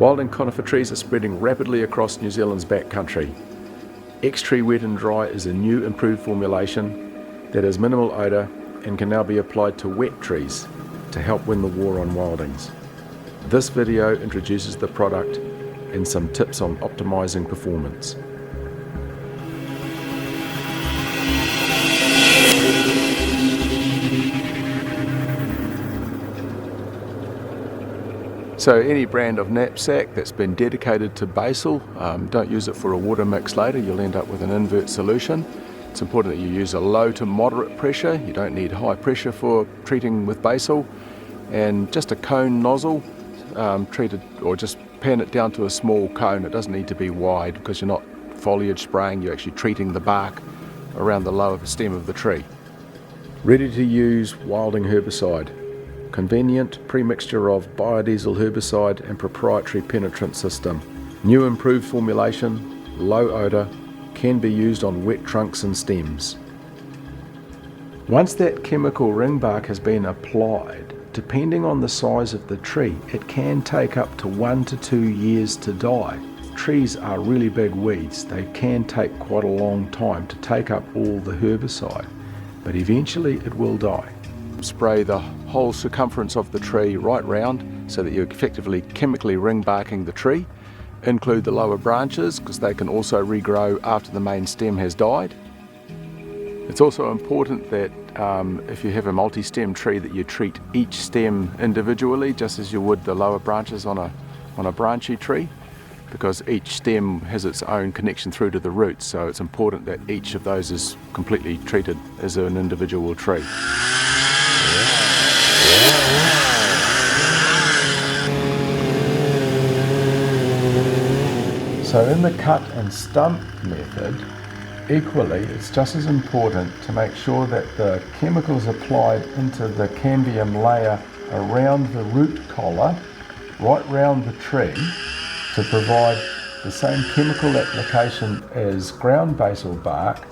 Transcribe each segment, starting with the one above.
Wilding conifer trees are spreading rapidly across New Zealand's backcountry. X-Tree Wet and Dry is a new improved formulation that has minimal odour and can now be applied to wet trees to help win the war on wildings. This video introduces the product and some tips on optimising performance. So any brand of knapsack that's been dedicated to basal, don't use it for a water mix later, you'll end up with an invert solution. It's important that you use a low to moderate pressure, you don't need high pressure for treating with basal, and just a cone nozzle, treated, or just pan it down to a small cone. It doesn't need to be wide because you're not foliage spraying, you're actually treating the bark around the lower stem of the tree. Ready to use wilding herbicide. Convenient pre-mixture of biodiesel herbicide and proprietary penetrant system. New improved formulation, low odour, can be used on wet trunks and stems. Once that chemical ringbark has been applied, depending on the size of the tree, it can take up to 1 to 2 years to die. Trees are really big weeds. They can take quite a long time to take up all the herbicide, but eventually it will die. Spray the whole circumference of the tree right round so that you're effectively chemically ring barking the tree. Include the lower branches because they can also regrow after the main stem has died. It's also important that if you have a multi-stem tree that you treat each stem individually just as you would the lower branches on a branchy tree, because each stem has its own connection through to the roots, so it's important that each of those is completely treated as an individual tree. So in the cut and stump method, equally it's just as important to make sure that the chemicals applied into the cambium layer around the root collar, right round the tree, to provide the same chemical application as ground basal bark,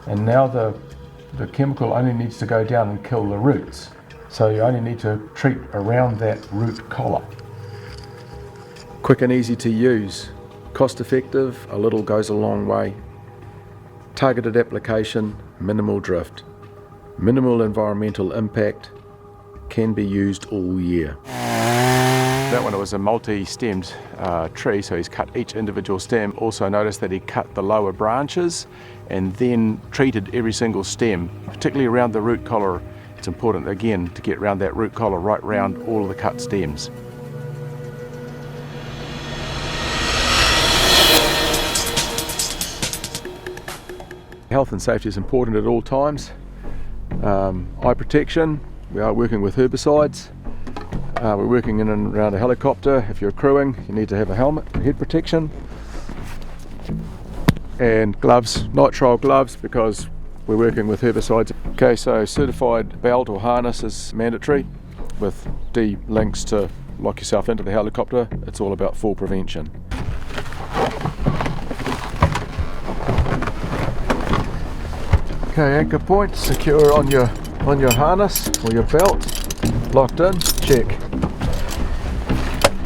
and now the chemical only needs to go down and kill the roots. So you only need to treat around that root collar. Quick and easy to use. Cost effective, a little goes a long way. Targeted application, minimal drift. Minimal environmental impact, can be used all year. That one was a multi-stemmed tree, so he's cut each individual stem. Also notice that he cut the lower branches and then treated every single stem, particularly around the root collar. It's important again to get around that root collar right round all of the cut stems. Health and safety is important at all times. Eye protection, we are working with herbicides. We're working in and around a helicopter. If you're crewing, you need to have a helmet for head protection. And gloves, nitrile gloves, because we're working with herbicides. Okay, so certified belt or harness is mandatory with D links to lock yourself into the helicopter. It's all about fall prevention. Okay, anchor point secure on your harness or your belt, locked in, check.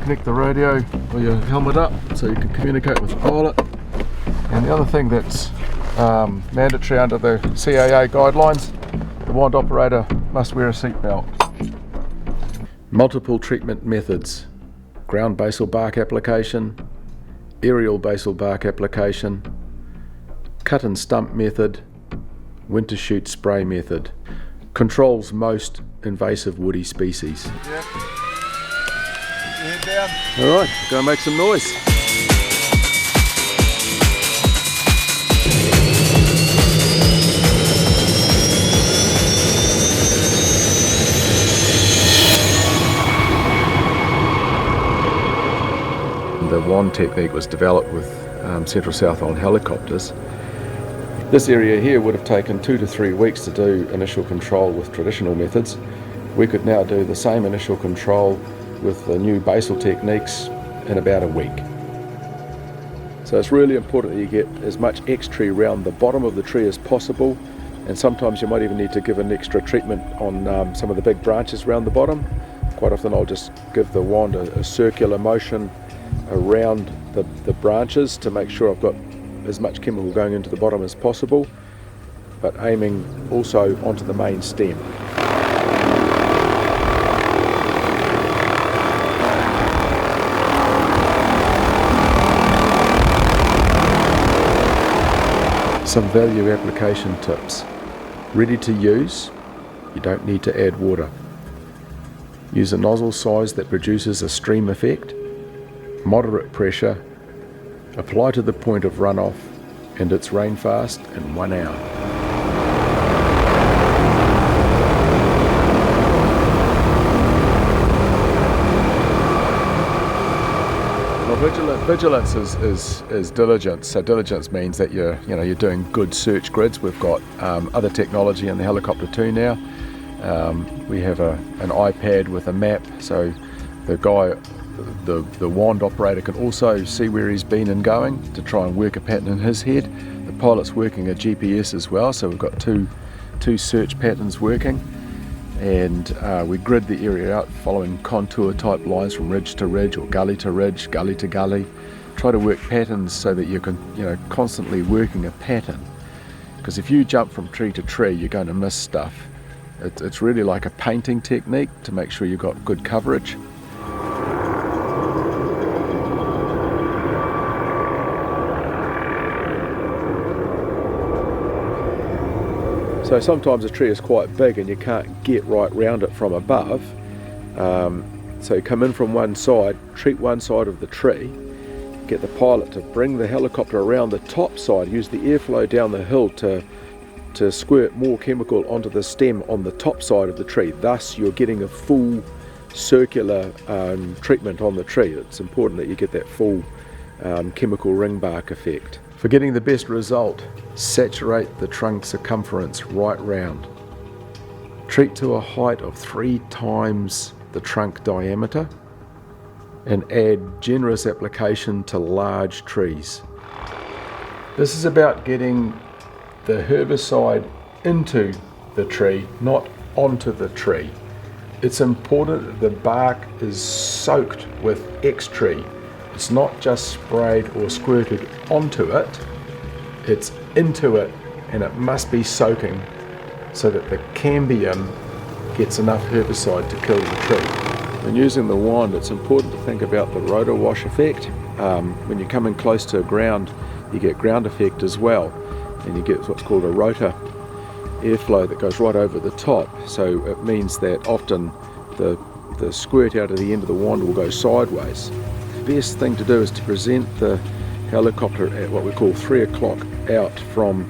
Connect the radio or your helmet up so you can communicate with the pilot. And the other thing that's mandatory under the CAA guidelines, the wand operator must wear a seatbelt. Multiple treatment methods: ground basal bark application, aerial basal bark application, cut and stump method, winter shoot spray method. Controls most invasive woody species. Yep. Head down. Alright, go make some noise. The wand technique was developed with Central South Island helicopters. This area here would have taken 2 to 3 weeks to do initial control with traditional methods. We could now do the same initial control with the new basal techniques in about a week. So it's really important that you get as much X-tree around the bottom of the tree as possible, and sometimes you might even need to give an extra treatment on some of the big branches around the bottom. Quite often I'll just give the wand a circular motion around the branches to make sure I've got as much chemical going into the bottom as possible, but aiming also onto the main stem. Some value application tips. Ready to use, you don't need to add water. Use a nozzle size that produces a stream effect. Moderate pressure. Apply to the point of runoff, and it's rainfast in 1 hour. Vigilance is diligence. So diligence means that you're doing good search grids. We've got other technology in the helicopter too now. We have an iPad with a map, so the guy, the wand operator, can also see where he's been and going to try and work a pattern in his head. The pilot's working a GPS as well, so we've got two search patterns working. And we grid the area out following contour type lines from ridge to ridge or gully to ridge, gully to gully. Try to work patterns so that you can, constantly working a pattern. Because if you jump from tree to tree, you're going to miss stuff. It's really like a painting technique to make sure you've got good coverage. So sometimes a tree is quite big and you can't get right round it from above. So you come in from one side, treat one side of the tree, get the pilot to bring the helicopter around the top side, use the airflow down the hill to squirt more chemical onto the stem on the top side of the tree. Thus you're getting a full circular treatment on the tree. It's important that you get that full chemical ring bark effect. For getting the best result, saturate the trunk circumference right round. Treat to a height of 3 times the trunk diameter and add generous application to large trees. This is about getting the herbicide into the tree, not onto the tree. It's important that the bark is soaked with X-tree. It's not just sprayed or squirted onto it, it's into it, and it must be soaking so that the cambium gets enough herbicide to kill the tree. When using the wand, it's important to think about the rotor wash effect. When you're coming close to ground, you get ground effect as well, and you get what's called a rotor airflow that goes right over the top. So it means that often the squirt out of the end of the wand will go sideways. The best thing to do is to present the helicopter at what we call 3 o'clock out from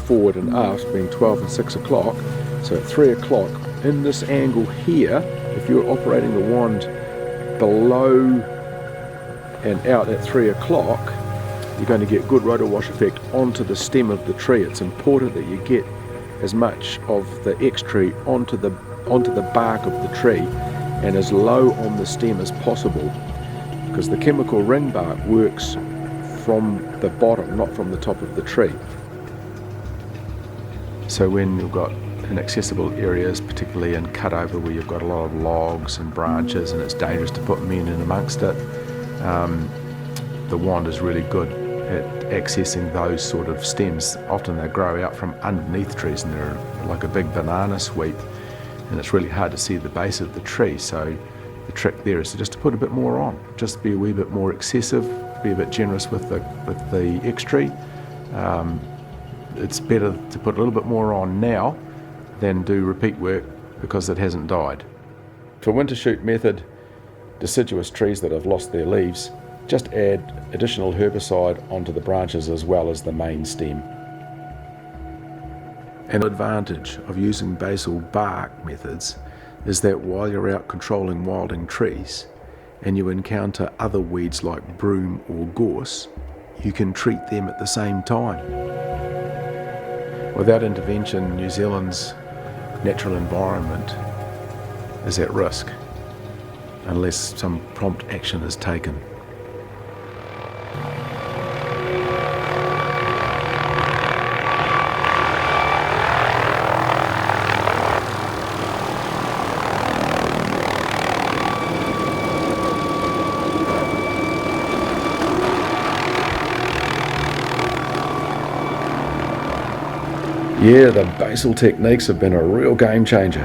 forward and aft, being 12 and 6 o'clock. So at 3 o'clock, in this angle here, if you're operating the wand below and out at 3 o'clock, you're going to get good rotor wash effect onto the stem of the tree. It's important that you get as much of the X-tree onto the bark of the tree and as low on the stem as possible, because the chemical ring bark works from the bottom, not from the top of the tree. So when you've got inaccessible areas, particularly in cutover where you've got a lot of logs and branches and it's dangerous to put men in amongst it, the wand is really good at accessing those sort of stems. Often they grow out from underneath trees and they're like a big banana sweep, and it's really hard to see the base of the tree. So the trick there is just to put a bit more on, just be a wee bit more excessive, be a bit generous with the X-tree. It's better to put a little bit more on now than do repeat work because it hasn't died. For winter shoot method, deciduous trees that have lost their leaves, just add additional herbicide onto the branches as well as the main stem. An advantage of using basal bark methods is that while you're out controlling wilding trees and you encounter other weeds like broom or gorse, you can treat them at the same time. Without intervention, New Zealand's natural environment is at risk unless some prompt action is taken. Yeah, the basal techniques have been a real game changer.